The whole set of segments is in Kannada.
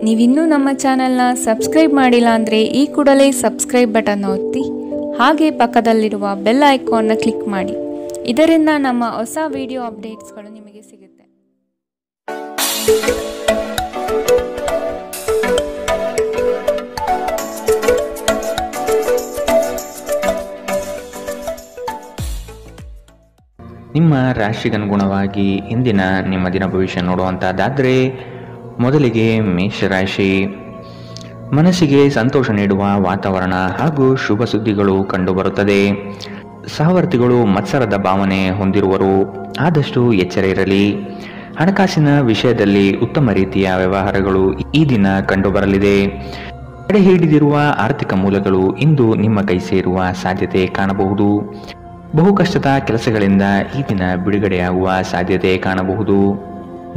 ನೀವಿನ್ನೂ ನಮ್ಮ ಚಾನೆಲ್ನ ಸಬ್ಸ್ಕ್ರೈಬ್ ಮಾಡಿಲ್ಲ ಅಂದರೆ ಈ ಕೂಡಲೇ ಸಬ್ಸ್ಕ್ರೈಬ್ ಬಟನ್ ಒತ್ತಿ ಹಾಗೆ ಪಕ್ಕದಲ್ಲಿರುವ ಬೆಲ್ ಐಕಾನ್ನ ಕ್ಲಿಕ್ ಮಾಡಿ. ಇದರಿಂದ ನಮ್ಮ ಹೊಸ ವಿಡಿಯೋ ಅಪ್ಡೇಟ್ಸ್ಗಳು ನಿಮಗೆ ಸಿಗುತ್ತೆ. ನಿಮ್ಮ ರಾಶಿಗನುಗುಣವಾಗಿ ಇಂದಿನ ನಿಮ್ಮ ದಿನ ಭವಿಷ್ಯ ನೋಡುವಂಥದ್ದಾದರೆ ಮೊದಲಿಗೆ ಮೇಷರಾಶಿ. ಮನಸ್ಸಿಗೆ ಸಂತೋಷ ನೀಡುವ ವಾತಾವರಣ ಹಾಗೂ ಶುಭ ಸುದ್ದಿಗಳು ಕಂಡುಬರುತ್ತದೆ. ಸಹವರ್ತಿಗಳು ಮತ್ಸರದ ಭಾವನೆ ಹೊಂದಿರುವರು, ಆದಷ್ಟು ಎಚ್ಚರ ಇರಲಿ. ಹಣಕಾಸಿನ ವಿಷಯದಲ್ಲಿ ಉತ್ತಮ ರೀತಿಯ ವ್ಯವಹಾರಗಳು ಈ ದಿನ ಕಂಡುಬರಲಿದೆ. ತಡೆ ಹಿಡಿದಿರುವ ಆರ್ಥಿಕ ಮೂಲಗಳು ಇಂದು ನಿಮ್ಮ ಕೈ ಸೇರುವ ಸಾಧ್ಯತೆ ಕಾಣಬಹುದು. ಬಹು ಕಷ್ಟದ ಕೆಲಸಗಳಿಂದ ಈ ದಿನ ಬಿಡುಗಡೆಯಾಗುವ ಸಾಧ್ಯತೆ ಕಾಣಬಹುದು.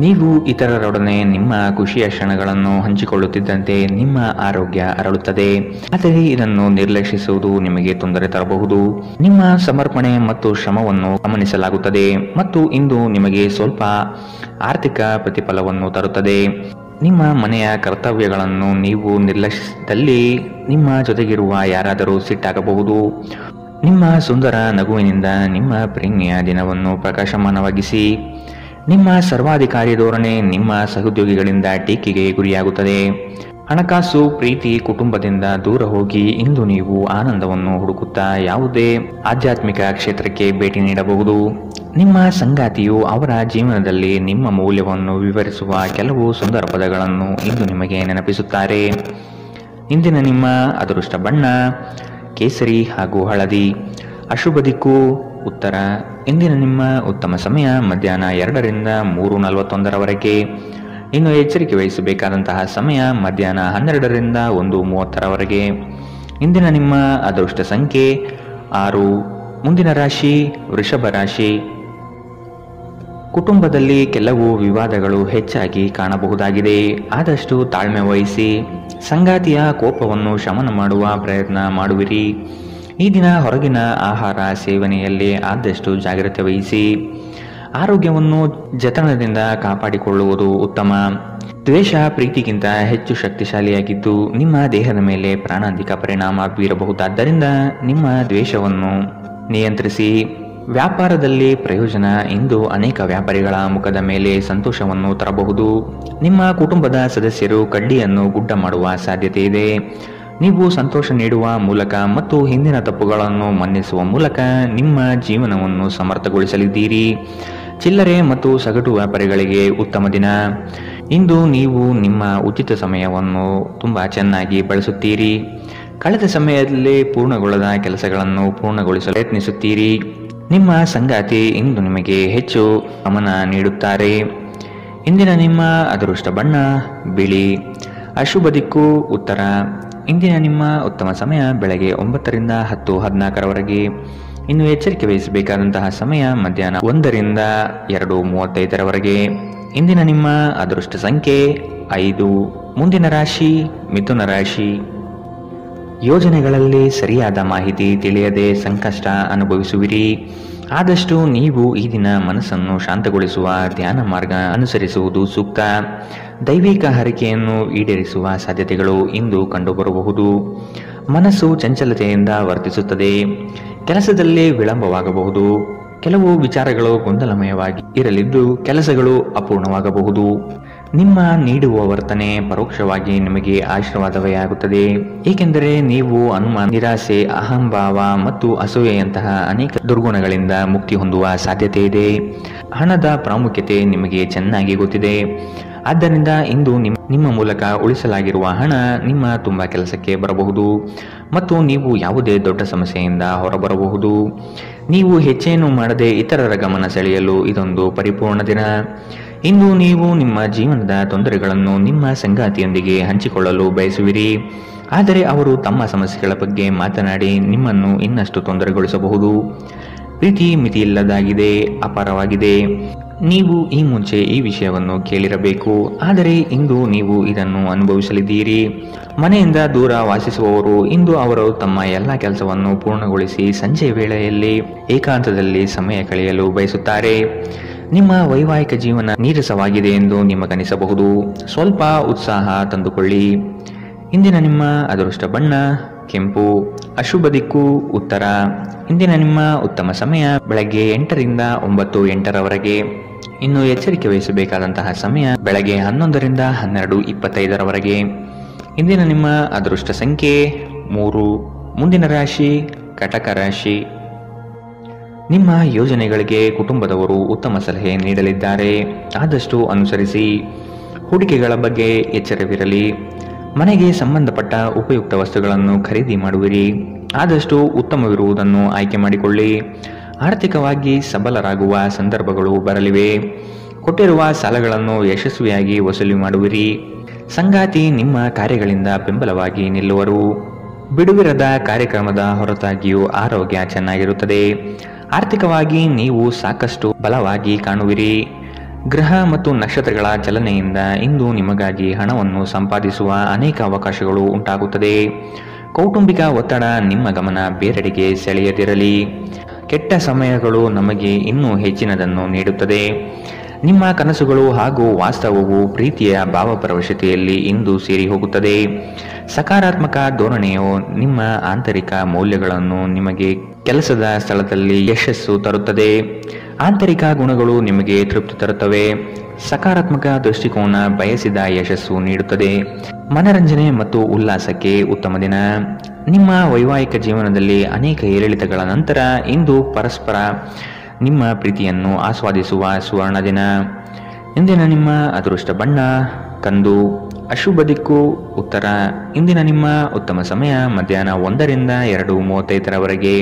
ನೀವು ಇತರರೊಡನೆ ನಿಮ್ಮ ಖುಷಿಯ ಕ್ಷಣಗಳನ್ನು ಹಂಚಿಕೊಳ್ಳುತ್ತಿದ್ದಂತೆ ನಿಮ್ಮ ಆರೋಗ್ಯ ಅರಳುತ್ತದೆ, ಆದರೆ ಇದನ್ನು ನಿರ್ಲಕ್ಷಿಸುವುದು ನಿಮಗೆ ತೊಂದರೆ ತರಬಹುದು. ನಿಮ್ಮ ಸಮರ್ಪಣೆ ಮತ್ತು ಶ್ರಮವನ್ನು ಗಮನಿಸಲಾಗುತ್ತದೆ ಮತ್ತು ಇಂದು ನಿಮಗೆ ಸ್ವಲ್ಪ ಆರ್ಥಿಕ ಪ್ರತಿಫಲವನ್ನು ತರುತ್ತದೆ. ನಿಮ್ಮ ಮನೆಯ ಕರ್ತವ್ಯಗಳನ್ನು ನೀವು ನಿರ್ಲಕ್ಷಿಸಿದಲ್ಲಿ ನಿಮ್ಮ ಜೊತೆಗಿರುವ ಯಾರಾದರೂ ಸಿಟ್ಟಾಗಬಹುದು. ನಿಮ್ಮ ಸುಂದರ ನಗುವಿನಿಂದ ನಿಮ್ಮ ಪ್ರೇಮಿಯ ದಿನವನ್ನು ಪ್ರಕಾಶಮಾನವಾಗಿಸಿ. ನಿಮ್ಮ ಸರ್ವಾಧಿಕಾರಿ ಧೋರಣೆ ನಿಮ್ಮ ಸಹೋದ್ಯೋಗಿಗಳಿಂದ ಟೀಕೆಗೆ ಗುರಿಯಾಗುತ್ತದೆ. ಹಣಕಾಸು, ಪ್ರೀತಿ, ಕುಟುಂಬದಿಂದ ದೂರ ಹೋಗಿ ಇಂದು ನೀವು ಆನಂದವನ್ನು ಹುಡುಕುತ್ತಾ ಯಾವುದೇ ಆಧ್ಯಾತ್ಮಿಕ ಕ್ಷೇತ್ರಕ್ಕೆ ಭೇಟಿ ನೀಡಬಹುದು. ನಿಮ್ಮ ಸಂಗಾತಿಯು ಅವರ ಜೀವನದಲ್ಲಿ ನಿಮ್ಮ ಮೌಲ್ಯವನ್ನು ವಿವರಿಸುವ ಕೆಲವು ಸುಂದರ ಪದಗಳನ್ನು ಇಂದು ನಿಮಗೆ ನೆನಪಿಸುತ್ತಾರೆ. ಇಂದಿನ ನಿಮ್ಮ ಅದೃಷ್ಟ ಬಣ್ಣ ಕೇಸರಿ ಹಾಗೂ ಹಳದಿ. ಅಶುಭ ದಿಕ್ಕು ಉತ್ತರ. ಇಂದಿನ ನಿಮ್ಮ ಉತ್ತಮ ಸಮಯ ಮಧ್ಯಾಹ್ನ 2ರಿಂದ 3:41 ಇನ್ನು ಎಚ್ಚರಿಕೆ ವಹಿಸಬೇಕಾದಂತಹ ಸಮಯ ಮಧ್ಯಾಹ್ನ 12ರಿಂದ 1:30. ಇಂದಿನ ನಿಮ್ಮ ಅದೃಷ್ಟ ಸಂಖ್ಯೆ 6. ಮುಂದಿನ ರಾಶಿ ವೃಷಭ ರಾಶಿ. ಕುಟುಂಬದಲ್ಲಿ ಕೆಲವು ವಿವಾದಗಳು ಹೆಚ್ಚಾಗಿ ಕಾಣಬಹುದಾಗಿದೆ, ಆದಷ್ಟು ತಾಳ್ಮೆ ವಹಿಸಿ. ಸಂಗಾತಿಯ ಕೋಪವನ್ನು ಶಮನ ಮಾಡುವ ಪ್ರಯತ್ನ ಮಾಡುವಿರಿ. ಈ ದಿನ ಹೊರಗಿನ ಆಹಾರ ಸೇವನೆಯಲ್ಲಿ ಆದಷ್ಟು ಜಾಗ್ರತೆ ವಹಿಸಿ. ಆರೋಗ್ಯವನ್ನು ಜತನದಿಂದ ಕಾಪಾಡಿಕೊಳ್ಳುವುದು ಉತ್ತಮ. ದ್ವೇಷ ಪ್ರೀತಿಗಿಂತ ಹೆಚ್ಚು ಶಕ್ತಿಶಾಲಿಯಾಗಿದ್ದು ನಿಮ್ಮ ದೇಹದ ಮೇಲೆ ಪ್ರಾಣಾಂತಿಕ ಪರಿಣಾಮ ಬೀರಬಹುದಾದ್ದರಿಂದ ನಿಮ್ಮ ದ್ವೇಷವನ್ನು ನಿಯಂತ್ರಿಸಿ. ವ್ಯಾಪಾರದಲ್ಲಿ ಪ್ರಯೋಜನ ಇಂದು ಅನೇಕ ವ್ಯಾಪಾರಿಗಳ ಮುಖದ ಮೇಲೆ ಸಂತೋಷವನ್ನು ತರಬಹುದು. ನಿಮ್ಮ ಕುಟುಂಬದ ಸದಸ್ಯರು ಕಡ್ಡಿಯನ್ನು ಗುಡ್ಡ ಮಾಡುವ ಸಾಧ್ಯತೆ ಇದೆ. ನೀವು ಸಂತೋಷ ನೀಡುವ ಮೂಲಕ ಮತ್ತು ಹಿಂದಿನ ತಪ್ಪುಗಳನ್ನು ಮನ್ನಿಸುವ ಮೂಲಕ ನಿಮ್ಮ ಜೀವನವನ್ನು ಸಮರ್ಥಗೊಳಿಸಲಿದ್ದೀರಿ. ಚಿಲ್ಲರೆ ಮತ್ತು ಸಗಟು ವ್ಯಾಪಾರಿಗಳಿಗೆ ಉತ್ತಮ ದಿನ. ಇಂದು ನೀವು ನಿಮ್ಮ ಉಚಿತ ಸಮಯವನ್ನು ತುಂಬ ಚೆನ್ನಾಗಿ ಬಳಸುತ್ತೀರಿ. ಕಳೆದ ಸಮಯದಲ್ಲಿ ಪೂರ್ಣಗೊಳ್ಳದ ಕೆಲಸಗಳನ್ನು ಪೂರ್ಣಗೊಳಿಸಲು ಪ್ರಯತ್ನಿಸುತ್ತೀರಿ. ನಿಮ್ಮ ಸಂಗಾತಿ ಇಂದು ನಿಮಗೆ ಹೆಚ್ಚು ಗಮನ ನೀಡುತ್ತಾರೆ. ಇಂದಿನ ನಿಮ್ಮ ಅದೃಷ್ಟ ಬಣ್ಣ ಬಿಳಿ. ಅಶುಭ ದಿಕ್ಕು ಉತ್ತರ. ಇಂದಿನ ನಿಮ್ಮ ಉತ್ತಮ ಸಮಯ ಬೆಳಗ್ಗೆ 9ರಿಂದ 10:14. ಇನ್ನು ಎಚ್ಚರಿಕೆ ವಹಿಸಬೇಕಾದಂತಹ ಸಮಯ ಮಧ್ಯಾಹ್ನ 1ರಿಂದ 2:35. ಇಂದಿನ ನಿಮ್ಮ ಅದೃಷ್ಟ ಸಂಖ್ಯೆ 5. ಮುಂದಿನ ರಾಶಿ ಮಿಥುನ ರಾಶಿ. ಯೋಜನೆಗಳಲ್ಲಿ ಸರಿಯಾದ ಮಾಹಿತಿ ತಿಳಿಯದೆ ಸಂಕಷ್ಟ ಅನುಭವಿಸುವಿರಿ. ಆದಷ್ಟು ನೀವು ಈ ದಿನ ಮನಸ್ಸನ್ನು ಶಾಂತಗೊಳಿಸುವ ಧ್ಯಾನ ಮಾರ್ಗ ಅನುಸರಿಸುವುದು ಸೂಕ್ತ. ದೈವಿಕ ಹರಕೆಯನ್ನು ಈಡೇರಿಸುವ ಸಾಧ್ಯತೆಗಳು ಇಂದು ಕಂಡುಬರಬಹುದು. ಮನಸ್ಸು ಚಂಚಲತೆಯಿಂದ ವರ್ತಿಸುತ್ತದೆ. ಕೆಲಸದಲ್ಲಿ ವಿಳಂಬವಾಗಬಹುದು. ಕೆಲವು ವಿಚಾರಗಳು ಗೊಂದಲಮಯವಾಗಿ ಇರಲಿದ್ದು ಕೆಲಸಗಳು ಅಪೂರ್ಣವಾಗಬಹುದು. ನಿಮ್ಮ ನೀಡುವ ವರ್ತನೆ ಪರೋಕ್ಷವಾಗಿ ನಿಮಗೆ ಆಶೀರ್ವಾದವೇ ಆಗುತ್ತದೆ, ಏಕೆಂದರೆ ನೀವು ಅನುಮಾನ, ನಿರಾಸೆ, ಅಹಂಭಾವ ಮತ್ತು ಅಸೂಯೆಯಂತಹ ಅನೇಕ ದುರ್ಗುಣಗಳಿಂದ ಮುಕ್ತಿ ಹೊಂದುವ ಸಾಧ್ಯತೆ ಇದೆ. ಹಣದ ಪ್ರಾಮುಖ್ಯತೆ ನಿಮಗೆ ಚೆನ್ನಾಗಿ ಗೊತ್ತಿದೆ. ಆದ್ದರಿಂದ ಇಂದು ನಿಮ್ಮ ಮೂಲಕ ಉಳಿಸಲಾಗಿರುವ ಹಣ ನಿಮ್ಮ ತುಂಬ ಕೆಲಸಕ್ಕೆ ಬರಬಹುದು ಮತ್ತು ನೀವು ಯಾವುದೇ ದೊಡ್ಡ ಸಮಸ್ಯೆಯಿಂದ ಹೊರಬರಬಹುದು. ನೀವು ಹೆಚ್ಚೇನು ಮಾಡದೆ ಇತರರ ಗಮನ ಸೆಳೆಯಲು ಇದೊಂದು ಪರಿಪೂರ್ಣ ದಿನ. ಇಂದು ನೀವು ನಿಮ್ಮ ಜೀವನದ ತೊಂದರೆಗಳನ್ನು ನಿಮ್ಮ ಸಂಗಾತಿಯೊಂದಿಗೆ ಹಂಚಿಕೊಳ್ಳಲು ಬಯಸುವಿರಿ, ಆದರೆ ಅವರು ತಮ್ಮ ಸಮಸ್ಯೆಗಳ ಬಗ್ಗೆ ಮಾತನಾಡಿ ನಿಮ್ಮನ್ನು ಇನ್ನಷ್ಟು ತೊಂದರೆಗೊಳಿಸಬಹುದು. ಪ್ರೀತಿ ಮಿತಿಯಿಲ್ಲದಾಗಿದೆ, ಅಪಾರವಾಗಿದೆ. ನೀವು ಈ ಮುಂಚೆ ಈ ವಿಷಯವನ್ನು ಕೇಳಿರಬೇಕು, ಆದರೆ ಇಂದು ನೀವು ಇದನ್ನು ಅನುಭವಿಸಲಿದ್ದೀರಿ. ಮನೆಯಿಂದ ದೂರ ವಾಸಿಸುವವರು ಇಂದು ಅವರು ತಮ್ಮ ಎಲ್ಲ ಕೆಲಸವನ್ನು ಪೂರ್ಣಗೊಳಿಸಿ ಸಂಜೆ ವೇಳೆಯಲ್ಲಿ ಏಕಾಂತದಲ್ಲಿ ಸಮಯ ಕಳೆಯಲು ಬಯಸುತ್ತಾರೆ. ನಿಮ್ಮ ವೈವಾಹಿಕ ಜೀವನ ನೀರಸವಾಗಿದೆ ಎಂದು ನಿಮಗನಿಸಬಹುದು. ಸ್ವಲ್ಪ ಉತ್ಸಾಹ ತಂದುಕೊಳ್ಳಿ. ಇಂದಿನ ನಿಮ್ಮ ಅದೃಷ್ಟ ಬಣ್ಣ ಕೆಂಪು. ಅಶುಭ ದಿಕ್ಕು ಉತ್ತರ. ಇಂದಿನ ನಿಮ್ಮ ಉತ್ತಮ ಸಮಯ ಬೆಳಗ್ಗೆ 8 ರಿಂದ 9:08 ಇನ್ನು ಎಚ್ಚರಿಕೆ ವಹಿಸಬೇಕಾದಂತಹ ಸಮಯ ಬೆಳಗ್ಗೆ 11 ರಿಂದ 12:25 ಇಂದಿನ ನಿಮ್ಮ ಅದೃಷ್ಟ ಸಂಖ್ಯೆ 3. ಮುಂದಿನ ರಾಶಿ ಕಟಕ ರಾಶಿ. ನಿಮ್ಮ ಯೋಜನೆಗಳಿಗೆ ಕುಟುಂಬದವರು ಉತ್ತಮ ಸಲಹೆ ನೀಡಲಿದ್ದಾರೆ. ಆದಷ್ಟು ಅನುಸರಿಸಿ. ಹೂಡಿಕೆಗಳ ಬಗ್ಗೆ ಎಚ್ಚರವಿರಲಿ. ಮನೆಗೆ ಸಂಬಂಧಪಟ್ಟ ಉಪಯುಕ್ತ ವಸ್ತುಗಳನ್ನು ಖರೀದಿ ಮಾಡುವಿರಿ. ಆದಷ್ಟು ಉತ್ತಮವಿರುವುದನ್ನು ಆಯ್ಕೆ ಮಾಡಿಕೊಳ್ಳಿ. ಆರ್ಥಿಕವಾಗಿ ಸಬಲರಾಗುವ ಸಂದರ್ಭಗಳು ಬರಲಿವೆ. ಕೊಟ್ಟಿರುವ ಸಾಲಗಳನ್ನು ಯಶಸ್ವಿಯಾಗಿ ವಸೂಲಿ ಮಾಡುವಿರಿ. ಸಂಗಾತಿ ನಿಮ್ಮ ಕಾರ್ಯಗಳಿಂದ ಬೆಂಬಲವಾಗಿ ನಿಲ್ಲುವರು. ಬಿಡುವಿರದ ಕಾರ್ಯಕ್ರಮದ ಹೊರತಾಗಿಯೂ ಆರೋಗ್ಯ ಚೆನ್ನಾಗಿರುತ್ತದೆ. ಆರ್ಥಿಕವಾಗಿ ನೀವು ಸಾಕಷ್ಟು ಬಲವಾಗಿ ಕಾಣುವಿರಿ. ಗ್ರಹ ಮತ್ತು ನಕ್ಷತ್ರಗಳ ಚಲನೆಯಿಂದ ಇಂದು ನಿಮಗಾಗಿ ಹಣವನ್ನು ಸಂಪಾದಿಸುವ ಅನೇಕ ಅವಕಾಶಗಳು ಉಂಟಾಗುತ್ತದೆ. ಕೌಟುಂಬಿಕ ಒತ್ತಡ ನಿಮ್ಮ ಗಮನ ಬೇರೆಡೆಗೆ ಸೆಳೆಯದಿರಲಿ. ಕೆಟ್ಟ ಸಮಯಗಳು ನಮಗೆ ಇನ್ನೂ ಹೆಚ್ಚಿನದನ್ನು ನೀಡುತ್ತದೆ. ನಿಮ್ಮ ಕನಸುಗಳು ಹಾಗೂ ವಾಸ್ತವವು ಪ್ರೀತಿಯ ಭಾವಪರವಶತೆಯಲ್ಲಿ ಇಂದು ಸೇರಿ ಹೋಗುತ್ತದೆ. ಸಕಾರಾತ್ಮಕ ಧೋರಣೆಯು ನಿಮ್ಮ ಆಂತರಿಕ ಮೌಲ್ಯಗಳನ್ನು ನಿಮಗೆ ಕೆಲಸದ ಸ್ಥಳದಲ್ಲಿ ಯಶಸ್ಸು ತರುತ್ತದೆ. ಆಂತರಿಕ ಗುಣಗಳು ನಿಮಗೆ ತೃಪ್ತಿ ತರುತ್ತವೆ. ಸಕಾರಾತ್ಮಕ ದೃಷ್ಟಿಕೋನ ಬಯಸಿದ ಯಶಸ್ಸು ನೀಡುತ್ತದೆ. ಮನರಂಜನೆ ಮತ್ತು ಉಲ್ಲಾಸಕ್ಕೆ ಉತ್ತಮ ದಿನ. ನಿಮ್ಮ ವೈವಾಹಿಕ ಜೀವನದಲ್ಲಿ ಅನೇಕ ಏರಿಳಿತಗಳ ನಂತರ ಇಂದು ಪರಸ್ಪರ ನಿಮ್ಮ ಪ್ರೀತಿಯನ್ನು ಆಸ್ವಾದಿಸುವ ಸುವರ್ಣ ದಿನ. ಇಂದಿನ ನಿಮ್ಮ ಅದೃಷ್ಟ ಬಣ್ಣ ಕಂದು. ಅಶುಭ ದಿಕ್ಕು ಉತ್ತರ. ಇಂದಿನ ನಿಮ್ಮ ಉತ್ತಮ ಸಮಯ ಮಧ್ಯಾಹ್ನ 1 ರಿಂದ 2:35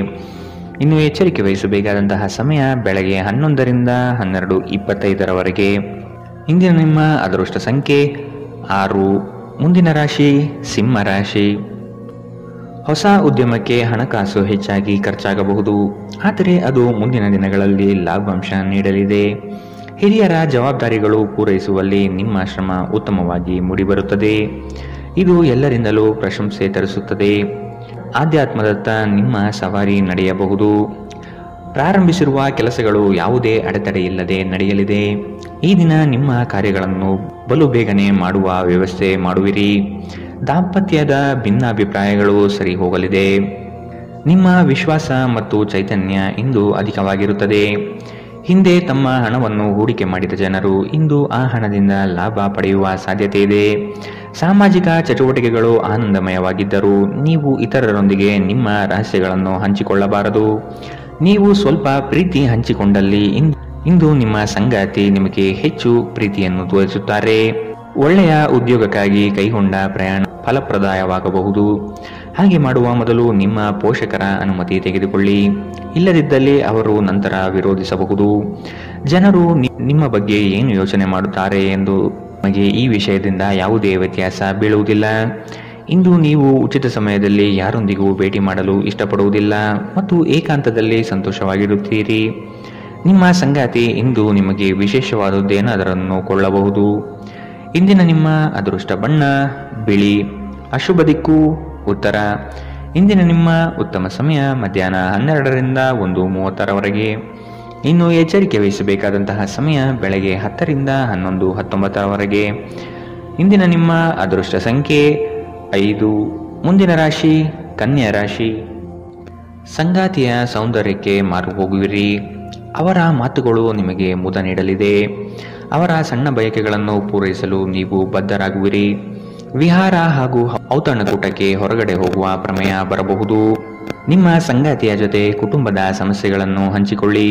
ಇನ್ನು ಎಚ್ಚರಿಕೆ ವಹಿಸಬೇಕಾದಂತಹ ಸಮಯ ಬೆಳಗ್ಗೆ 11 ರಿಂದ 12:25 ಇಂದಿನ ನಿಮ್ಮ ಅದೃಷ್ಟ ಸಂಖ್ಯೆ 6. ಮುಂದಿನ ರಾಶಿ ಸಿಂಹ ರಾಶಿ. ಹೊಸ ಉದ್ಯಮಕ್ಕೆ ಹಣಕಾಸು ಹೆಚ್ಚಾಗಿ ಖರ್ಚಾಗಬಹುದು. ಆದರೆ ಅದು ಮುಂದಿನ ದಿನಗಳಲ್ಲಿ ಲಾಭಾಂಶ ನೀಡಲಿದೆ. ಹಿರಿಯರ ಜವಾಬ್ದಾರಿಗಳು ಪೂರೈಸುವಲ್ಲಿ ನಿಮ್ಮ ಶ್ರಮ ಉತ್ತಮವಾಗಿ ಮೂಡಿಬರುತ್ತದೆ. ಇದು ಎಲ್ಲರಿಂದಲೂ ಪ್ರಶಂಸೆ ತರಿಸುತ್ತದೆ. ಆಧ್ಯಾತ್ಮದತ್ತ ನಿಮ್ಮ ಸವಾರಿ ನಡೆಯಬಹುದು. ಪ್ರಾರಂಭಿಸಿರುವ ಕೆಲಸಗಳು ಯಾವುದೇ ಅಡೆತಡೆ ಇಲ್ಲದೆ ನಡೆಯಲಿದೆ. ಈ ದಿನ ನಿಮ್ಮ ಕಾರ್ಯಗಳನ್ನು ಬಲು ಬೇಗನೆ ಮಾಡುವ ವ್ಯವಸ್ಥೆ ಮಾಡುವಿರಿ. ದಾಂಪತ್ಯದ ಭಿನ್ನಾಭಿಪ್ರಾಯಗಳು ಸರಿ ಹೋಗಲಿದೆ. ನಿಮ್ಮ ವಿಶ್ವಾಸ ಮತ್ತು ಚೈತನ್ಯ ಇಂದು ಅಧಿಕವಾಗಿರುತ್ತದೆ. ಹಿಂದೆ ತಮ್ಮ ಹಣವನ್ನು ಹೂಡಿಕೆ ಮಾಡಿದ ಜನರು ಇಂದು ಆ ಹಣದಿಂದ ಲಾಭ ಪಡೆಯುವ ಸಾಧ್ಯತೆ ಇದೆ. ಸಾಮಾಜಿಕ ಚಟುವಟಿಕೆಗಳು ಆನಂದಮಯವಾಗಿದ್ದರೂ ನೀವು ಇತರರೊಂದಿಗೆ ನಿಮ್ಮ ರಹಸ್ಯಗಳನ್ನು ಹಂಚಿಕೊಳ್ಳಬಾರದು. ನೀವು ಸ್ವಲ್ಪ ಪ್ರೀತಿ ಹಂಚಿಕೊಂಡಲ್ಲಿ ಇಂದು ನಿಮ್ಮ ಸಂಗಾತಿ ನಿಮಗೆ ಹೆಚ್ಚು ಪ್ರೀತಿಯನ್ನು ತೋರಿಸುತ್ತಾರೆ. ಒಳ್ಳೆಯ ಉದ್ಯೋಗಕ್ಕಾಗಿ ಕೈಗೊಂಡ ಪ್ರಯಾಣ ಫಲಪ್ರದಾಯವಾಗಬಹುದು. ಹಾಗೆ ಮಾಡುವ ಮೊದಲು ನಿಮ್ಮ ಪೋಷಕರ ಅನುಮತಿ ತೆಗೆದುಕೊಳ್ಳಿ. ಇಲ್ಲದಿದ್ದಲ್ಲಿ ಅವರು ನಂತರ ವಿರೋಧಿಸಬಹುದು. ಜನರು ನಿಮ್ಮ ಬಗ್ಗೆ ಏನು ಯೋಚನೆ ಮಾಡುತ್ತಾರೆ ಎಂದು ನಿಮಗೆ ಈ ವಿಷಯದಿಂದ ಯಾವುದೇ ವ್ಯತ್ಯಾಸ ಬೀಳುವುದಿಲ್ಲ. ಇಂದು ನೀವು ಉಚಿತ ಸಮಯದಲ್ಲಿ ಯಾರೊಂದಿಗೂ ಭೇಟಿ ಮಾಡಲು ಇಷ್ಟಪಡುವುದಿಲ್ಲ ಮತ್ತು ಏಕಾಂತದಲ್ಲಿ ಸಂತೋಷವಾಗಿರುತ್ತೀರಿ. ನಿಮ್ಮ ಸಂಗಾತಿ ಇಂದು ನಿಮಗೆ ವಿಶೇಷವಾದದ್ದೇನಾದರನ್ನು ಕೊಳ್ಳಬಹುದು. ಇಂದಿನ ನಿಮ್ಮ ಅದೃಷ್ಟ ಬಣ್ಣ ಬಿಳಿ. ಅಶುಭ ದಿಕ್ಕು ಉತ್ತರ. ಇಂದಿನ ನಿಮ್ಮ ಉತ್ತಮ ಸಮಯ ಮಧ್ಯಾಹ್ನ 12 ರಿಂದ 1:30 ಇನ್ನು ಎಚ್ಚರಿಕೆ ವಹಿಸಬೇಕಾದಂತಹ ಸಮಯ ಬೆಳಗ್ಗೆ 10 ರಿಂದ 11:19 ಇಂದಿನ ನಿಮ್ಮ ಅದೃಷ್ಟ ಸಂಖ್ಯೆ 5. ಮುಂದಿನ ರಾಶಿ ಕನ್ಯಾ ರಾಶಿ. ಸಂಗಾತಿಯ ಸೌಂದರ್ಯಕ್ಕೆ ಮಾರು ಹೋಗುವಿರಿ. ಅವರ ಮಾತುಗಳು ನಿಮಗೆ ಮುದ ನೀಡಲಿದೆ. ಅವರ ಸಣ್ಣ ಬಯಕೆಗಳನ್ನು ಪೂರೈಸಲು ನೀವು ಬದ್ಧರಾಗುವಿರಿ. ವಿಹಾರ ಹಾಗೂ ಔತಣಕೂಟಕ್ಕೆ ಹೊರಗಡೆ ಹೋಗುವ ಪ್ರಮೇಯ ಬರಬಹುದು. ನಿಮ್ಮ ಸಂಗಾತಿಯ ಜೊತೆ ಕುಟುಂಬದ ಸಮಸ್ಯೆಗಳನ್ನು ಹಂಚಿಕೊಳ್ಳಿ.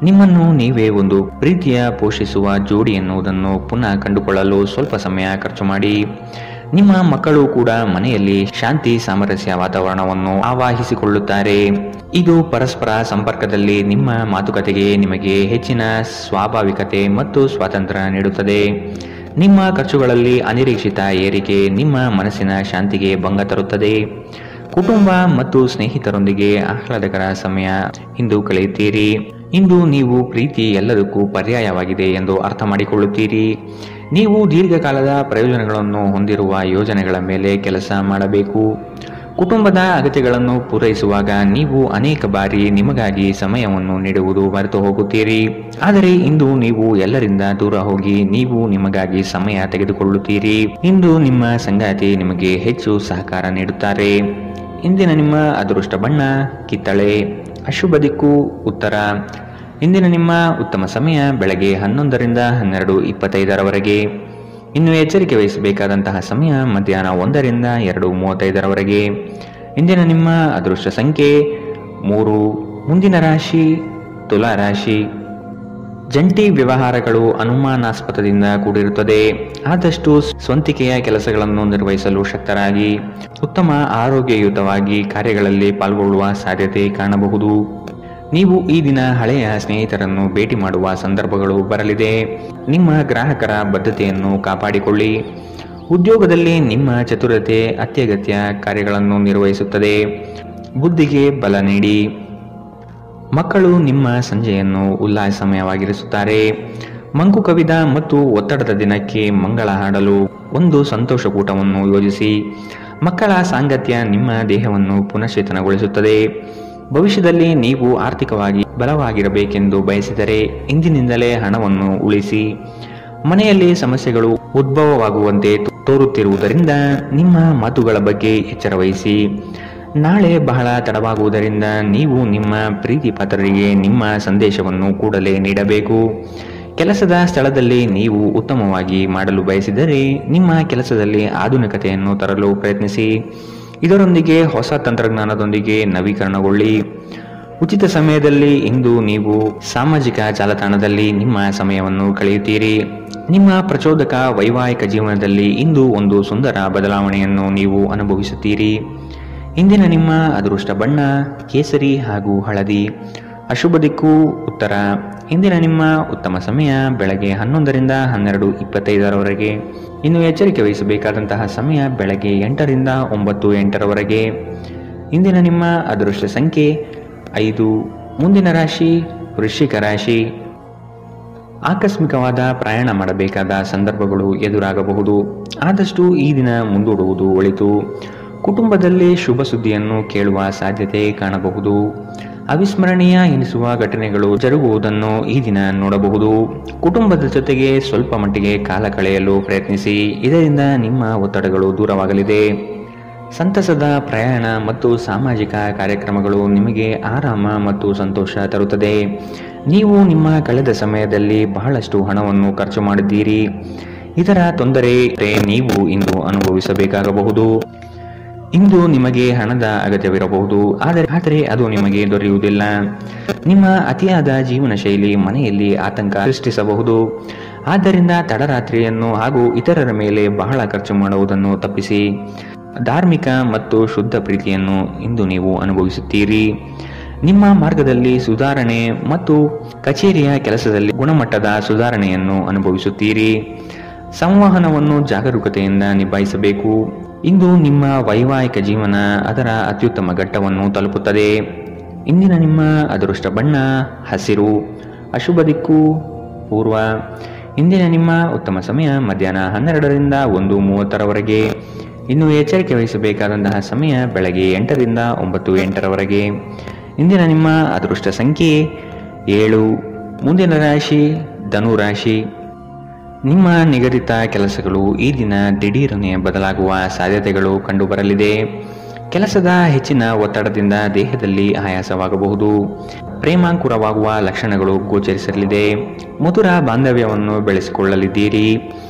ನಿಮ್ಮನ್ನು ನೀವೇ ಒಂದು ಪ್ರೀತಿಯ ಪೋಷಿಸುವ ಜೋಡಿ ಎನ್ನುವುದನ್ನು ಪುನಃ ಕಂಡುಕೊಳ್ಳಲು ಸ್ವಲ್ಪ ಸಮಯ ಖರ್ಚು ಮಾಡಿ. ನಿಮ್ಮ ಮಕ್ಕಳು ಕೂಡ ಮನೆಯಲ್ಲಿ ಶಾಂತಿ ಸಾಮರಸ್ಯ ವಾತಾವರಣವನ್ನು ಆವಾಹಿಸಿಕೊಳ್ಳುತ್ತಾರೆ. ಇದು ಪರಸ್ಪರ ಸಂಪರ್ಕದಲ್ಲಿ ನಿಮ್ಮ ಮಾತುಕತೆಗೆ ನಿಮಗೆ ಹೆಚ್ಚಿನ ಸ್ವಾಭಾವಿಕತೆ ಮತ್ತು ಸ್ವಾತಂತ್ರ್ಯ ನೀಡುತ್ತದೆ. ನಿಮ್ಮ ಖರ್ಚುಗಳಲ್ಲಿ ಅನಿರೀಕ್ಷಿತ ಏರಿಕೆ ನಿಮ್ಮ ಮನಸ್ಸಿನ ಶಾಂತಿಗೆ ಭಂಗ ತರುತ್ತದೆ. ಕುಟುಂಬ ಮತ್ತು ಸ್ನೇಹಿತರೊಂದಿಗೆ ಆಹ್ಲಾದಕರ ಸಮಯ ಇಂದು ಕಳೆಯುತ್ತೀರಿ. ಇಂದು ನೀವು ಪ್ರೀತಿ ಎಲ್ಲದಕ್ಕೂ ಪರ್ಯಾಯವಾಗಿದೆ ಎಂದು ಅರ್ಥ ಮಾಡಿಕೊಳ್ಳುತ್ತೀರಿ. ನೀವು ದೀರ್ಘಕಾಲದ ಪ್ರಯೋಜನಗಳನ್ನು ಹೊಂದಿರುವ ಯೋಜನೆಗಳ ಮೇಲೆ ಕೆಲಸ ಮಾಡಬೇಕು. ಕುಟುಂಬದ ಅಗತ್ಯಗಳನ್ನು ಪೂರೈಸುವಾಗ ನೀವು ಅನೇಕ ಬಾರಿ ನಿಮಗಾಗಿ ಸಮಯವನ್ನು ನೀಡುವುದು ಮರೆತು ಹೋಗುತ್ತೀರಿ. ಆದರೆ ಇಂದು ನೀವು ಎಲ್ಲರಿಂದ ದೂರ ಹೋಗಿ ನೀವು ನಿಮಗಾಗಿ ಸಮಯ ತೆಗೆದುಕೊಳ್ಳುತ್ತೀರಿ. ಇಂದು ನಿಮ್ಮ ಸಂಗಾತಿ ನಿಮಗೆ ಹೆಚ್ಚು ಸಹಕಾರ ನೀಡುತ್ತಾರೆ. ಇಂದಿನ ನಿಮ್ಮ ಅದೃಷ್ಟ ಬಣ್ಣ ಕಿತ್ತಳೆ. ಅಶುಭ ದಿಕ್ಕು ಉತ್ತರ. ಇಂದಿನ ನಿಮ್ಮ ಉತ್ತಮ ಸಮಯ ಬೆಳಗ್ಗೆ 11ರಿಂದ 12:25 ಇನ್ನು ಎಚ್ಚರಿಕೆ ವಹಿಸಬೇಕಾದಂತಹ ಸಮಯ ಮಧ್ಯಾಹ್ನ 1ರಿಂದ 2:35 ಇಂದಿನ ನಿಮ್ಮ ಅದೃಷ್ಟ ಸಂಖ್ಯೆ 3. ಮುಂದಿನ ರಾಶಿ ತುಲಾ ರಾಶಿ. ಜಂಟಿ ವ್ಯವಹಾರಗಳು ಅನುಮಾನಾಸ್ಪದದಿಂದ ಕೂಡಿರುತ್ತದೆ. ಆದಷ್ಟು ಸ್ವಂತಿಕೆಯ ಕೆಲಸಗಳನ್ನು ನಿರ್ವಹಿಸಲು ಶಕ್ತರಾಗಿ ಉತ್ತಮ ಆರೋಗ್ಯಯುತವಾಗಿ ಕಾರ್ಯಗಳಲ್ಲಿ ಪಾಲ್ಗೊಳ್ಳುವ ಸಾಧ್ಯತೆ ಕಾಣಬಹುದು. ನೀವು ಈ ದಿನ ಹಳೆಯ ಸ್ನೇಹಿತರನ್ನು ಭೇಟಿ ಮಾಡುವ ಸಂದರ್ಭಗಳು ಬರಲಿದೆ. ನಿಮ್ಮ ಗ್ರಾಹಕರ ಬದ್ಧತೆಯನ್ನು ಕಾಪಾಡಿಕೊಳ್ಳಿ. ಉದ್ಯೋಗದಲ್ಲಿ ನಿಮ್ಮ ಚತುರತೆ ಅತ್ಯಗತ್ಯ ಕಾರ್ಯಗಳನ್ನು ನಿರ್ವಹಿಸುತ್ತದೆ. ಬುದ್ಧಿಗೆ ಬಲ ನೀಡಿ. ಮಕ್ಕಳು ನಿಮ್ಮ ಸಂಜೆಯನ್ನು ಉಲ್ಲಾಸಮಯವಾಗಿರಿಸುತ್ತಾರೆ. ಮಂಕು ಕವಿದ ಮತ್ತು ಒತ್ತಡದ ದಿನಕ್ಕೆ ಮಂಗಳ ಹಾಡಲು ಒಂದು ಸಂತೋಷಕೂಟವನ್ನು ಯೋಜಿಸಿ. ಮಕ್ಕಳ ಸಾಂಗತ್ಯ ನಿಮ್ಮ ದೇಹವನ್ನು ಪುನಶ್ಚೇತನಗೊಳಿಸುತ್ತದೆ. ಭವಿಷ್ಯದಲ್ಲಿ ನೀವು ಆರ್ಥಿಕವಾಗಿ ಬಲವಾಗಿರಬೇಕೆಂದು ಬಯಸಿದರೆ ಇಂದಿನಿಂದಲೇ ಹಣವನ್ನು ಉಳಿಸಿ. ಮನೆಯಲ್ಲಿ ಸಮಸ್ಯೆಗಳು ಉದ್ಭವವಾಗುವಂತೆ ತೋರುತ್ತಿರುವುದರಿಂದ ನಿಮ್ಮ ಮಾತುಗಳ ಬಗ್ಗೆ ಎಚ್ಚರ ವಹಿಸಿ. ನಾಳೆ ಬಹಳ ತಡವಾಗುವುದರಿಂದ ನೀವು ನಿಮ್ಮ ಪ್ರೀತಿ ಪಾತ್ರರಿಗೆ ನಿಮ್ಮ ಸಂದೇಶವನ್ನು ಕೂಡಲೇ ನೀಡಬೇಕು. ಕೆಲಸದ ಸ್ಥಳದಲ್ಲಿ ನೀವು ಉತ್ತಮವಾಗಿ ಮಾಡಲು ಬಯಸಿದರೆ ನಿಮ್ಮ ಕೆಲಸದಲ್ಲಿ ಆಧುನಿಕತೆಯನ್ನು ತರಲು ಪ್ರಯತ್ನಿಸಿ. ಇದರೊಂದಿಗೆ ಹೊಸ ತಂತ್ರಜ್ಞಾನದೊಂದಿಗೆ ನವೀಕರಣಗೊಳ್ಳಿ. ಉಚಿತ ಸಮಯದಲ್ಲಿ ಇಂದು ನೀವು ಸಾಮಾಜಿಕ ಜಾಲತಾಣದಲ್ಲಿ ನಿಮ್ಮ ಸಮಯವನ್ನು ಕಳೆಯುತ್ತೀರಿ. ನಿಮ್ಮ ಪ್ರಚೋದಕ ವೈವಾಹಿಕ ಜೀವನದಲ್ಲಿ ಇಂದು ಒಂದು ಸುಂದರ ಬದಲಾವಣೆಯನ್ನು ನೀವು ಅನುಭವಿಸುತ್ತೀರಿ. ಇಂದಿನ ನಿಮ್ಮ ಅದೃಷ್ಟ ಬಣ್ಣ ಕೇಸರಿ ಹಾಗೂ ಹಳದಿ. ಅಶುಭ ದಿಕ್ಕು ಉತ್ತರ. ಇಂದಿನ ನಿಮ್ಮ ಉತ್ತಮ ಸಮಯ ಬೆಳಗ್ಗೆ 11ರಿಂದ 12:25 ಇನ್ನು ಎಚ್ಚರಿಕೆ ವಹಿಸಬೇಕಾದಂತಹ ಸಮಯ ಬೆಳಗ್ಗೆ 8ರಿಂದ 9:08 ಇಂದಿನ ನಿಮ್ಮ ಅದೃಷ್ಟ ಸಂಖ್ಯೆ 5. ಮುಂದಿನ ರಾಶಿ ವೃಶ್ಚಿಕ ರಾಶಿ. ಆಕಸ್ಮಿಕವಾದ ಪ್ರಯಾಣ ಮಾಡಬೇಕಾದ ಸಂದರ್ಭಗಳು ಎದುರಾಗಬಹುದು. ಆದಷ್ಟು ಈ ದಿನ ಮುಂದೂಡುವುದು ಒಳಿತು. ಕುಟುಂಬದಲ್ಲಿ ಶುಭ ಸುದ್ದಿಯನ್ನು ಕೇಳುವ ಸಾಧ್ಯತೆ ಕಾಣಬಹುದು. ಅವಿಸ್ಮರಣೀಯ ಎನಿಸುವ ಘಟನೆಗಳು ಜರುಗುವುದನ್ನು ಈ ದಿನ ನೋಡಬಹುದು. ಕುಟುಂಬದ ಜೊತೆಗೆ ಸ್ವಲ್ಪ ಮಟ್ಟಿಗೆ ಕಾಲ ಕಳೆಯಲು ಪ್ರಯತ್ನಿಸಿ. ಇದರಿಂದ ನಿಮ್ಮ ಒತ್ತಡಗಳು ದೂರವಾಗಲಿದೆ. ಸಂತಸದ ಪ್ರಯಾಣ ಮತ್ತು ಸಾಮಾಜಿಕ ಕಾರ್ಯಕ್ರಮಗಳು ನಿಮಗೆ ಆರಾಮ ಮತ್ತು ಸಂತೋಷ ತರುತ್ತದೆ. ನೀವು ನಿಮ್ಮ ಕಳೆದ ಸಮಯದಲ್ಲಿ ಬಹಳಷ್ಟು ಹಣವನ್ನು ಖರ್ಚು ಮಾಡಿದ್ದೀರಿ. ಇದರ ತೊಂದರೆ ನೀವು ಇಂದು ಅನುಭವಿಸಬೇಕಾಗಬಹುದು. ಇಂದು ನಿಮಗೆ ಹಣದ ಅಗತ್ಯವಿರಬಹುದು, ಆದರೆ ಅದು ನಿಮಗೆ ದೊರೆಯುವುದಿಲ್ಲ. ನಿಮ್ಮ ಅತಿಯಾದ ಜೀವನ ಶೈಲಿ ಮನೆಯಲ್ಲಿ ಆತಂಕ ಸೃಷ್ಟಿಸಬಹುದು. ಆದ್ದರಿಂದ ತಡರಾತ್ರಿಯನ್ನು ಹಾಗೂ ಇತರರ ಮೇಲೆ ಬಹಳ ಖರ್ಚು ಮಾಡುವುದನ್ನು ತಪ್ಪಿಸಿ. ಧಾರ್ಮಿಕ ಮತ್ತು ಶುದ್ಧ ಪ್ರೀತಿಯನ್ನು ಇಂದು ನೀವು ಅನುಭವಿಸುತ್ತೀರಿ. ನಿಮ್ಮ ಮಾರ್ಗದಲ್ಲಿ ಸುಧಾರಣೆ ಮತ್ತು ಕಚೇರಿಯ ಕೆಲಸದಲ್ಲಿ ಗುಣಮಟ್ಟದ ಸುಧಾರಣೆಯನ್ನು ಅನುಭವಿಸುತ್ತೀರಿ. ಸಂವಹನವನ್ನು ಜಾಗರೂಕತೆಯಿಂದ ನಿಭಾಯಿಸಬೇಕು. ಇಂದು ನಿಮ್ಮ ವೈವಾಹಿಕ ಜೀವನ ಅದರ ಅತ್ಯುತ್ತಮ ಘಟ್ಟವನ್ನು ತಲುಪುತ್ತದೆ. ಇಂದಿನ ನಿಮ್ಮ ಅದೃಷ್ಟ ಬಣ್ಣ ಹಸಿರು. ಅಶುಭ ದಿಕ್ಕು ಪೂರ್ವ. ಇಂದಿನ ನಿಮ್ಮ ಉತ್ತಮ ಸಮಯ ಮಧ್ಯಾಹ್ನ 12ರಿಂದ 1:30 ಇನ್ನು ಎಚ್ಚರಿಕೆ ವಹಿಸಬೇಕಾದಂತಹ ಸಮಯ ಬೆಳಗ್ಗೆ 8ರಿಂದ 9:08 ಇಂದಿನ ನಿಮ್ಮ ಅದೃಷ್ಟ ಸಂಖ್ಯೆ 7. ಮುಂದಿನ ರಾಶಿ ಧನು ರಾಶಿ. ನಿಮ್ಮ ನಿಗದಿತ ಕೆಲಸಗಳು ಈ ದಿನ ದಿಢೀರನೆ ಬದಲಾಗುವ ಸಾಧ್ಯತೆಗಳು ಕಂಡುಬರಲಿದೆ. ಕೆಲಸದ ಹೆಚ್ಚಿನ ಒತ್ತಡದಿಂದ ದೇಹದಲ್ಲಿ ಆಯಾಸವಾಗಬಹುದು. ಪ್ರೇಮಾಂಕುರವಾಗುವ ಲಕ್ಷಣಗಳು ಗೋಚರಿಸಲಿದೆ. ಮಧುರ ಬಾಂಧವ್ಯವನ್ನು ಬೆಳೆಸಿಕೊಳ್ಳಲಿದ್ದೀರಿ.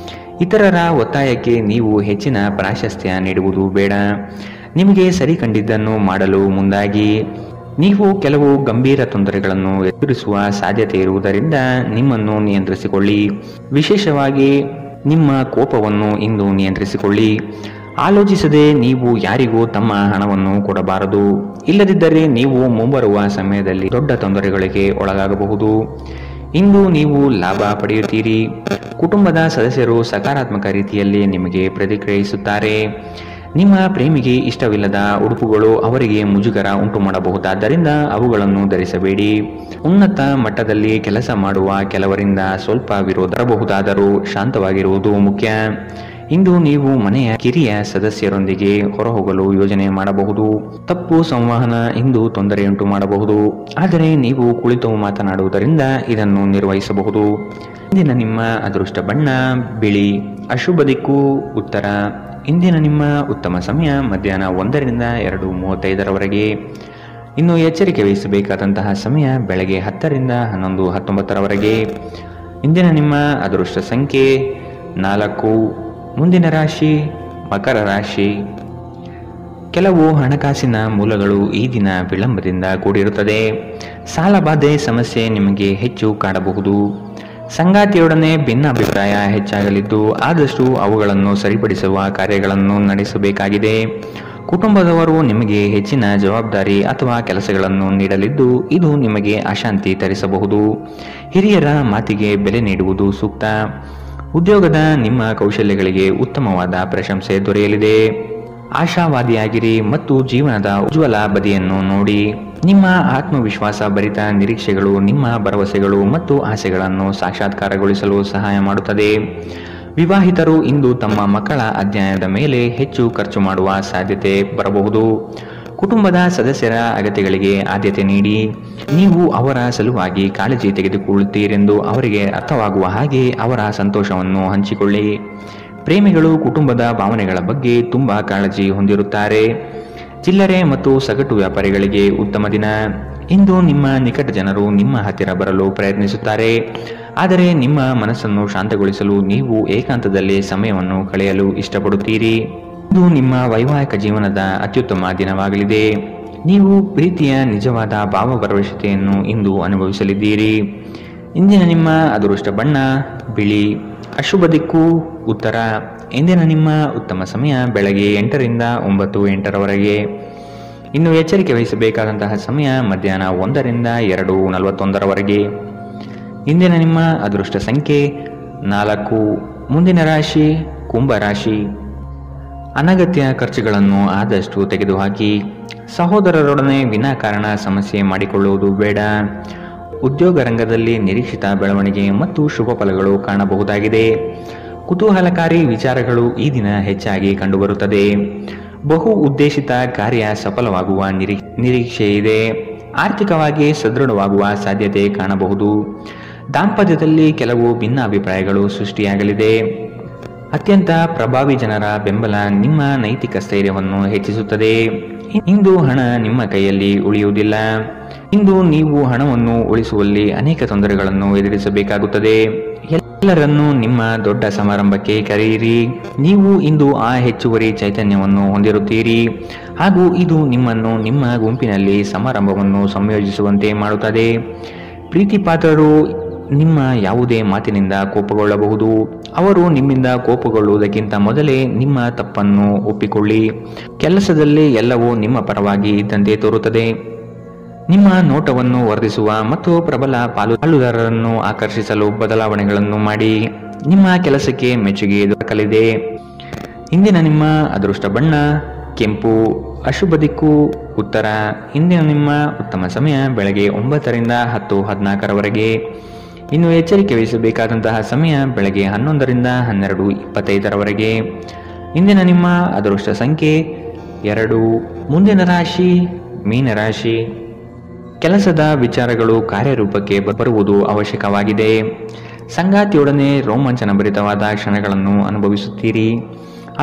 ಇತರರ ಒತ್ತಾಯಕ್ಕೆ ನೀವು ಹೆಚ್ಚಿನ ಪ್ರಾಶಸ್ತ್ಯ ನೀಡುವುದು ಬೇಡ. ನಿಮಗೆ ಸರಿ ಕಂಡಿದ್ದನ್ನು ಮಾಡಲು ಮುಂದಾಗಿ. ನೀವು ಕೆಲವು ಗಂಭೀರ ತೊಂದರೆಗಳನ್ನು ಎದುರಿಸುವ ಸಾಧ್ಯತೆ ಇರುವುದರಿಂದ ನಿಮ್ಮನ್ನು ನಿಯಂತ್ರಿಸಿಕೊಳ್ಳಿ. ವಿಶೇಷವಾಗಿ ನಿಮ್ಮ ಕೋಪವನ್ನು ಇಂದು ನಿಯಂತ್ರಿಸಿಕೊಳ್ಳಿ. ಆಲೋಚಿಸದೆ ನೀವು ಯಾರಿಗೂ ತಮ್ಮ ಹಣವನ್ನು ಕೊಡಬಾರದು. ಇಲ್ಲದಿದ್ದರೆ ನೀವು ಮುಂಬರುವ ಸಮಯದಲ್ಲಿ ದೊಡ್ಡ ತೊಂದರೆಗಳಿಗೆ ಒಳಗಾಗಬಹುದು. ಇಂದು ನೀವು ಲಾಭ ಪಡೆಯುತ್ತೀರಿ. ಕುಟುಂಬದ ಸದಸ್ಯರು ಸಕಾರಾತ್ಮಕ ರೀತಿಯಲ್ಲಿ ನಿಮಗೆ ಪ್ರತಿಕ್ರಿಯಿಸುತ್ತಾರೆ. ನಿಮ್ಮ ಪ್ರೇಮಿಗೆ ಇಷ್ಟವಿಲ್ಲದ ಉಡುಪುಗಳು ಅವರಿಗೆ ಮುಜುಗರ ಉಂಟು ಮಾಡಬಹುದಾದ್ದರಿಂದ ಅವುಗಳನ್ನು ಧರಿಸಬೇಡಿ. ಉನ್ನತ ಮಟ್ಟದಲ್ಲಿ ಕೆಲಸ ಮಾಡುವ ಕೆಲವರಿಂದ ಸ್ವಲ್ಪ ವಿರೋಧ ಬರಬಹುದಾದರೂ ಶಾಂತವಾಗಿರುವುದು ಮುಖ್ಯ. ಇಂದು ನೀವು ಮನೆಯ ಕಿರಿಯ ಸದಸ್ಯರೊಂದಿಗೆ ಹೊರಹೋಗಲು ಯೋಜನೆ ಮಾಡಬಹುದು. ತಪ್ಪು ಸಂವಹನ ಇಂದು ತೊಂದರೆಯುಂಟು ಮಾಡಬಹುದು, ಆದರೆ ನೀವು ಕುಳಿತು ಮಾತನಾಡುವುದರಿಂದ ಇದನ್ನು ನಿರ್ವಹಿಸಬಹುದು. ಇಂದಿನ ನಿಮ್ಮ ಅದೃಷ್ಟ ಬಣ್ಣ ಬಿಳಿ. ಅಶುಭ ದಿಕ್ಕು ಉತ್ತರ. ಇಂದಿನ ನಿಮ್ಮ ಉತ್ತಮ ಸಮಯ ಮಧ್ಯಾಹ್ನ 1ರಿಂದ 2:35ರವರೆಗೆ. ಇನ್ನು ಎಚ್ಚರಿಕೆ ವಹಿಸಬೇಕಾದಂತಹ ಸಮಯ ಬೆಳಗ್ಗೆ 10ರಿಂದ 11:19ರವರೆಗೆ. ಇಂದಿನ ನಿಮ್ಮ ಅದೃಷ್ಟ ಸಂಖ್ಯೆ 4. ಮುಂದಿನ ರಾಶಿ ಮಕರ ರಾಶಿ. ಕೆಲವು ಹಣಕಾಸಿನ ಮೂಲಗಳು ಈ ದಿನ ವಿಳಂಬದಿಂದ ಕೂಡಿರುತ್ತದೆ. ಸಾಲಬಾಧೆ ಸಮಸ್ಯೆ ನಿಮಗೆ ಹೆಚ್ಚು ಕಾಡಬಹುದು. ಸಂಗಾತಿಯೊಡನೆ ಭಿನ್ನಾಭಿಪ್ರಾಯ ಹೆಚ್ಚಾಗಲಿದ್ದು ಆದಷ್ಟು ಅವುಗಳನ್ನು ಸರಿಪಡಿಸುವ ಕಾರ್ಯಗಳನ್ನು ನಡೆಸಬೇಕಾಗಿದೆ. ಕುಟುಂಬದವರು ನಿಮಗೆ ಹೆಚ್ಚಿನ ಜವಾಬ್ದಾರಿ ಅಥವಾ ಕೆಲಸಗಳನ್ನು ನೀಡಲಿದ್ದು ಇದು ನಿಮಗೆ ಅಶಾಂತಿ ತರಿಸಬಹುದು. ಹಿರಿಯರ ಮಾತಿಗೆ ಬೆಲೆ ನೀಡುವುದು ಸೂಕ್ತ. ಉದ್ಯೋಗದ ನಿಮ್ಮ ಕೌಶಲ್ಯಗಳಿಗೆ ಉತ್ತಮವಾದ ಪ್ರಶಂಸೆ ದೊರೆಯಲಿದೆ. ಆಶಾವಾದಿಯಾಗಿರಿ ಮತ್ತು ಜೀವನದ ಉಜ್ವಲ ಬದಿಯನ್ನು ನೋಡಿ. ನಿಮ್ಮ ಆತ್ಮವಿಶ್ವಾಸ ಭರಿತ ನಿರೀಕ್ಷೆಗಳು ನಿಮ್ಮ ಭರವಸೆಗಳು ಮತ್ತು ಆಸೆಗಳನ್ನು ಸಾಕ್ಷಾತ್ಕಾರಗೊಳಿಸಲು ಸಹಾಯ ಮಾಡುತ್ತದೆ. ವಿವಾಹಿತರು ಇಂದು ತಮ್ಮ ಮಕ್ಕಳ ಅಧ್ಯಯನದ ಮೇಲೆ ಹೆಚ್ಚು ಖರ್ಚು ಮಾಡುವ ಸಾಧ್ಯತೆ ಬರಬಹುದು. ಕುಟುಂಬದ ಸದಸ್ಯರ ಅಗತ್ಯಗಳಿಗೆ ಆದ್ಯತೆ ನೀಡಿ. ನೀವು ಅವರ ಸಲುವಾಗಿ ಕಾಳಜಿ ತೆಗೆದುಕೊಳ್ಳುತ್ತೀರೆಂದು ಅವರಿಗೆ ಅರ್ಥವಾಗುವ ಹಾಗೆ ಅವರ ಸಂತೋಷವನ್ನು ಹಂಚಿಕೊಳ್ಳಿ. ಪ್ರೇಮಿಗಳು ಕುಟುಂಬದ ಭಾವನೆಗಳ ಬಗ್ಗೆ ತುಂಬಾ ಕಾಳಜಿ ಹೊಂದಿರುತ್ತಾರೆ. ಚಿಲ್ಲರೆ ಮತ್ತು ಸಗಟು ವ್ಯಾಪಾರಿಗಳಿಗೆ ಉತ್ತಮ ದಿನ. ಇಂದು ನಿಮ್ಮ ನಿಕಟ ಜನರು ನಿಮ್ಮ ಹತ್ತಿರ ಬರಲು ಪ್ರಯತ್ನಿಸುತ್ತಾರೆ, ಆದರೆ ನಿಮ್ಮ ಮನಸ್ಸನ್ನು ಶಾಂತಗೊಳಿಸಲು ನೀವು ಏಕಾಂತದಲ್ಲಿ ಸಮಯವನ್ನು ಕಳೆಯಲು ಇಷ್ಟಪಡುತ್ತೀರಿ. ಇದು ನಿಮ್ಮ ವೈವಾಹಿಕ ಜೀವನದ ಅತ್ಯುತ್ತಮ ದಿನವಾಗಲಿದೆ. ನೀವು ಪ್ರೀತಿಯ ನಿಜವಾದ ಭಾವಭರವಸೆಯನ್ನು ಇಂದು ಅನುಭವಿಸಲಿದ್ದೀರಿ. ಇಂದಿನ ನಿಮ್ಮ ಅದೃಷ್ಟ ಬಣ್ಣ ಬಿಳಿ. ಅಶುಭ ದಿಕ್ಕು ಉತ್ತರ. ಇಂದಿನ ನಿಮ್ಮ ಉತ್ತಮ ಸಮಯ ಬೆಳಗ್ಗೆ 8ರಿಂದ 9:08ರವರೆಗೆ. ಇನ್ನು ಎಚ್ಚರಿಕೆ ವಹಿಸಬೇಕಾದಂತಹ ಸಮಯ ಮಧ್ಯಾಹ್ನ 1ರಿಂದ 2:41ರವರೆಗೆ. ಇಂದಿನ ನಿಮ್ಮ ಅದೃಷ್ಟ ಸಂಖ್ಯೆ 4. ಮುಂದಿನ ರಾಶಿ ಕುಂಭರಾಶಿ. ಅನಗತ್ಯ ಖರ್ಚುಗಳನ್ನು ಆದಷ್ಟು ತೆಗೆದುಹಾಕಿ. ಸಹೋದರರೊಡನೆ ವಿನಾಕಾರಣ ಸಮಸ್ಯೆ ಮಾಡಿಕೊಳ್ಳುವುದು ಬೇಡ. ಉದ್ಯೋಗ ರಂಗದಲ್ಲಿ ನಿರೀಕ್ಷಿತ ಬೆಳವಣಿಗೆ ಮತ್ತು ಶುಭ ಫಲಗಳು ಕಾಣಬಹುದಾಗಿದೆ. ಕುತೂಹಲಕಾರಿ ವಿಚಾರಗಳು ಈ ದಿನ ಹೆಚ್ಚಾಗಿ ಕಂಡುಬರುತ್ತದೆ. ಬಹು ಉದ್ದೇಶಿತ ಕಾರ್ಯ ಸಫಲವಾಗುವ ನಿರೀಕ್ಷೆ ಇದೆ. ಆರ್ಥಿಕವಾಗಿ ಸದೃಢವಾಗುವ ಸಾಧ್ಯತೆ ಕಾಣಬಹುದು. ದಾಂಪತ್ಯದಲ್ಲಿ ಕೆಲವು ಭಿನ್ನಾಭಿಪ್ರಾಯಗಳು ಸೃಷ್ಟಿಯಾಗಲಿದೆ. ಅತ್ಯಂತ ಪ್ರಭಾವಿ ಜನರ ಬೆಂಬಲ ನಿಮ್ಮ ನೈತಿಕ ಸ್ಥೈರ್ಯವನ್ನು ಹೆಚ್ಚಿಸುತ್ತದೆ. ಇಂದು ಹಣ ನಿಮ್ಮ ಕೈಯಲ್ಲಿ ಉಳಿಯುವುದಿಲ್ಲ. ಇಂದು ನೀವು ಹಣವನ್ನು ಉಳಿಸುವಲ್ಲಿ ಅನೇಕ ತೊಂದರೆಗಳನ್ನು ಎದುರಿಸಬೇಕಾಗುತ್ತದೆ. ಎಲ್ಲರನ್ನೂ ನಿಮ್ಮ ದೊಡ್ಡ ಸಮಾರಂಭಕ್ಕೆ ಕರೆಯಿರಿ. ನೀವು ಇಂದು ಆ ಹೆಚ್ಚುವರಿ ಚೈತನ್ಯವನ್ನು ಹೊಂದಿರುತ್ತೀರಿ ಹಾಗೂ ಇದು ನಿಮ್ಮನ್ನು ನಿಮ್ಮ ಗುಂಪಿನಲ್ಲಿ ಸಮಾರಂಭವನ್ನು ಸಂಯೋಜಿಸುವಂತೆ ಮಾಡುತ್ತದೆ. ಪ್ರೀತಿ ಪಾತ್ರರು ನಿಮ್ಮ ಯಾವುದೇ ಮಾತಿನಿಂದ ಕೋಪಗೊಳ್ಳಬಹುದು. ಅವರು ನಿಮ್ಮಿಂದ ಕೋಪಗೊಳ್ಳುವುದಕ್ಕಿಂತ ಮೊದಲೇ ನಿಮ್ಮ ತಪ್ಪನ್ನು ಒಪ್ಪಿಕೊಳ್ಳಿ. ಕೆಲಸದಲ್ಲಿ ಎಲ್ಲವೂ ನಿಮ್ಮ ಪರವಾಗಿ ಇದ್ದಂತೆ ತೋರುತ್ತದೆ. ನಿಮ್ಮ ನೋಟವನ್ನು ವರ್ಧಿಸುವ ಮತ್ತು ಪ್ರಬಲ ಪಾಲುದಾರರನ್ನು ಆಕರ್ಷಿಸಲು ಬದಲಾವಣೆಗಳನ್ನು ಮಾಡಿ. ನಿಮ್ಮ ಕೆಲಸಕ್ಕೆ ಮೆಚ್ಚುಗೆ ದೊರಕಲಿದೆ. ಇಂದಿನ ನಿಮ್ಮ ಅದೃಷ್ಟ ಬಣ್ಣ ಕೆಂಪು. ಅಶುಭ ದಿಕ್ಕು ಉತ್ತರ. ಇಂದಿನ ನಿಮ್ಮ ಉತ್ತಮ ಸಮಯ ಬೆಳಗ್ಗೆ 9ರಿಂದ 10:14ರವರೆಗೆ. ಇನ್ನು ಎಚ್ಚರಿಕೆ ವಹಿಸಬೇಕಾದಂತಹ ಸಮಯ ಬೆಳಗ್ಗೆ 11ರಿಂದ 12:25ರವರೆಗೆ. ಇಂದಿನ ನಿಮ್ಮ ಅದೃಷ್ಟ ಸಂಖ್ಯೆ 2. ಮುಂದಿನ ರಾಶಿ ಮೀನರಾಶಿ. ಕೆಲಸದ ವಿಚಾರಗಳು ಕಾರ್ಯರೂಪಕ್ಕೆ ಬರುವುದು ಅವಶ್ಯಕವಾಗಿದೆ. ಸಂಗಾತಿಯೊಡನೆ ರೋಮಾಂಚನಭರಿತವಾದ ಕ್ಷಣಗಳನ್ನು ಅನುಭವಿಸುತ್ತೀರಿ.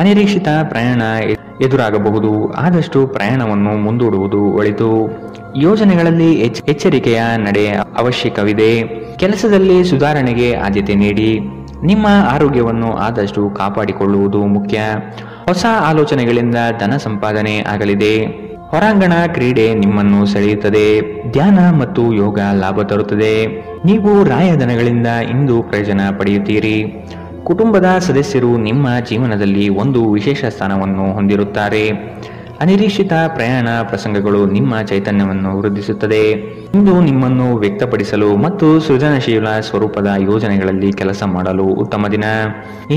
ಅನಿರೀಕ್ಷಿತ ಪ್ರಯಾಣ ಎದುರಾಗಬಹುದು. ಆದಷ್ಟು ಪ್ರಯಾಣವನ್ನು ಮುಂದೂಡುವುದು ಒಳಿತು. ಯೋಜನೆಗಳಲ್ಲಿ ಎಚ್ಚರಿಕೆಯ ನಡೆ ಅವಶ್ಯಕವಿದೆ. ಕೆಲಸದಲ್ಲಿ ಸುಧಾರಣೆಗೆ ಆದ್ಯತೆ ನೀಡಿ. ನಿಮ್ಮ ಆರೋಗ್ಯವನ್ನು ಆದಷ್ಟು ಕಾಪಾಡಿಕೊಳ್ಳುವುದು ಮುಖ್ಯ. ಹೊಸ ಆಲೋಚನೆಗಳಿಂದ ಧನ ಸಂಪಾದನೆ ಆಗಲಿದೆ. ಹೊರಾಂಗಣ ಕ್ರೀಡೆ ನಿಮ್ಮನ್ನು ಸೆಳೆಯುತ್ತದೆ. ಧ್ಯಾನ ಮತ್ತು ಯೋಗ ಲಾಭ ತರುತ್ತದೆ. ನೀವು ರಾಯಧನಗಳಿಂದ ಇಂದು ಪ್ರಯೋಜನ ಪಡೆಯುತ್ತೀರಿ. ಕುಟುಂಬದ ಸದಸ್ಯರು ನಿಮ್ಮ ಜೀವನದಲ್ಲಿ ಒಂದು ವಿಶೇಷ ಸ್ಥಾನವನ್ನು ಹೊಂದಿರುತ್ತಾರೆ. ಅನಿರೀಕ್ಷಿತ ಪ್ರಯಾಣ ಪ್ರಸಂಗಗಳು ನಿಮ್ಮ ಚೈತನ್ಯವನ್ನು ವೃದ್ಧಿಸುತ್ತದೆ. ಇಂದು ನಿಮ್ಮನ್ನು ವ್ಯಕ್ತಪಡಿಸಲು ಮತ್ತು ಸೃಜನಶೀಲ ಸ್ವರೂಪದ ಯೋಜನೆಗಳಲ್ಲಿ ಕೆಲಸ ಮಾಡಲು ಉತ್ತಮ ದಿನ.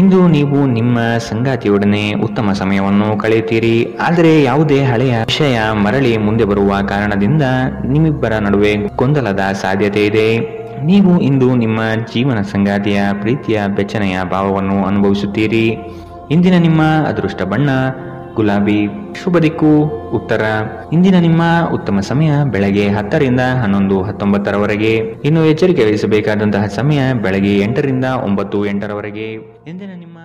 ಇಂದು ನೀವು ನಿಮ್ಮ ಸಂಗಾತಿಯೊಡನೆ ಉತ್ತಮ ಸಮಯವನ್ನು ಕಳೆಯುತ್ತೀರಿ. ಆದರೆ ಯಾವುದೇ ಹಳೆಯ ವಿಷಯ ಮರಳಿ ಮುಂದೆ ಬರುವ ಕಾರಣದಿಂದ ನಿಮ್ಮಿಬ್ಬರ ನಡುವೆ ಗೊಂದಲದ ಸಾಧ್ಯತೆ ಇದೆ. ನೀವು ಇಂದು ನಿಮ್ಮ ಜೀವನ ಸಂಗಾತಿಯ ಪ್ರೀತಿಯ ಬೆಚ್ಚನೆಯ ಭಾವವನ್ನು ಅನುಭವಿಸುತ್ತೀರಿ. ಇಂದಿನ ನಿಮ್ಮ ಅದೃಷ್ಟ ಬಣ್ಣ ಗುಲಾಬಿ. ಶುಭ ದಿಕ್ಕು ಉತ್ತರ. ಇಂದಿನ ನಿಮ್ಮ ಉತ್ತಮ ಸಮಯ ಬೆಳಗ್ಗೆ 10 ರಿಂದ 11:19 ಇನ್ನು ಎಚ್ಚರಿಕೆ ವಹಿಸಬೇಕಾದಂತಹ ಸಮಯ ಬೆಳಗ್ಗೆ 8 ರಿಂದ 9:08 ಇಂದಿನ ನಿಮ್ಮ